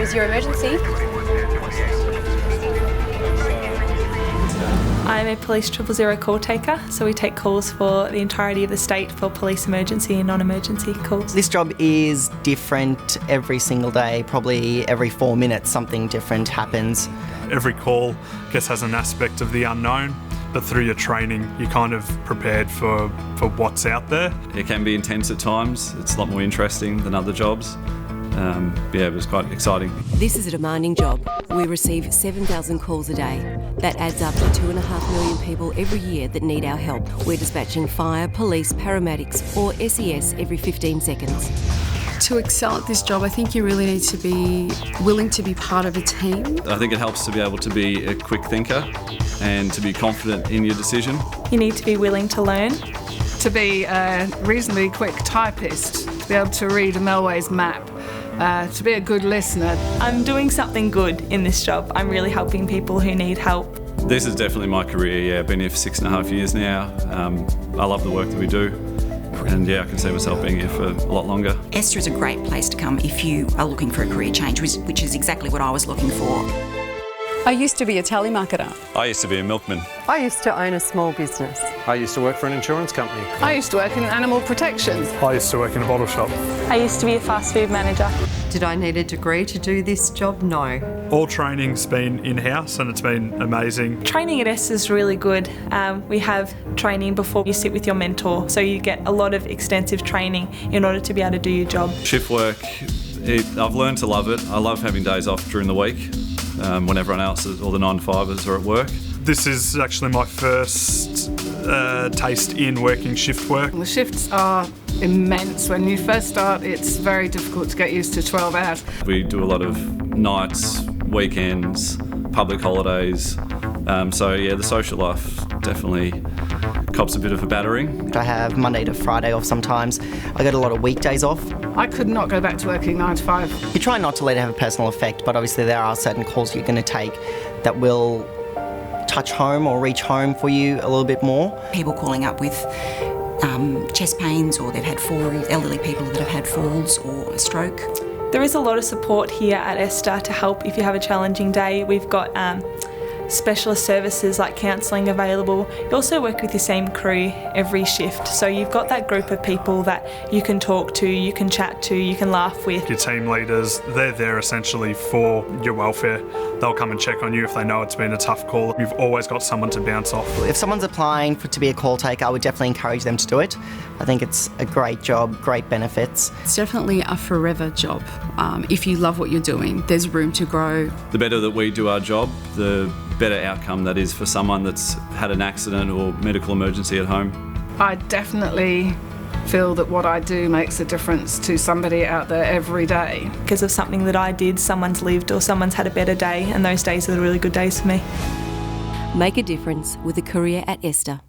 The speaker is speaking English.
is your emergency? I'm a Police 000 call taker, so we take calls for the entirety of the state for police emergency and non-emergency calls. This job is different every single day, probably every 4 minutes something different happens. Every call, I guess, has an aspect of the unknown, but through your training you're kind of prepared for what's out there. It can be intense at times. It's a lot more interesting than other jobs. It was quite exciting. This is a demanding job. We receive 7,000 calls a day. That adds up to 2.5 million people every year that need our help. We're dispatching fire, police, paramedics or SES every 15 seconds. To excel at this job, I think you really need to be willing to be part of a team. I think it helps to be able to be a quick thinker and to be confident in your decision. You need to be willing to learn. To be a reasonably quick typist, to be able to read a Melways map, to be a good listener. I'm doing something good in this job. I'm really helping people who need help. This is definitely my career, I've been here for 6.5 years now. I love the work that we do. And I can see myself being here for a lot longer. ESTA is a great place to come if you are looking for a career change, which is exactly what I was looking for. I used to be a telemarketer. I used to be a milkman. I used to own a small business. I used to work for an insurance company. I used to work in animal protection. I used to work in a bottle shop. I used to be a fast food manager. Did I need a degree to do this job? No. All training's been in-house and it's been amazing. Training at ESTA is really good. We have training before you sit with your mentor, so you get a lot of extensive training in order to be able to do your job. Shift work, I've learned to love it. I love having days off during the week when everyone else, all the 9-to-5ers are at work. This is actually my first taste in working shift work. The shifts are immense. When you first start, it's very difficult to get used to 12 hours. We do a lot of nights, weekends, public holidays. The social life definitely cops a bit of a battering. I have Monday to Friday off sometimes. I get a lot of weekdays off. I could not go back to working 9 to 5. You try not to let it have a personal effect, but obviously there are certain calls you're going to take that will touch home or reach home for you a little bit more. People calling up with chest pains, or they've had elderly people that have had falls or a stroke. There is a lot of support here at ESTA to help if you have a challenging day. We've got specialist services like counselling available. You also work with the same crew every shift, so you've got that group of people that you can talk to, you can chat to, you can laugh with. Your team leaders, they're there essentially for your welfare. They'll come and check on you if they know it's been a tough call. You've always got someone to bounce off. If someone's applying to be a call taker, I would definitely encourage them to do it. I think it's a great job, great benefits. It's definitely a forever job. If you love what you're doing, there's room to grow. The better that we do our job, the better outcome that is for someone that's had an accident or medical emergency at home. I definitely feel that what I do makes a difference to somebody out there every day. Because of something that I did, someone's lived or someone's had a better day, and those days are the really good days for me. Make a difference with a career at ESTA.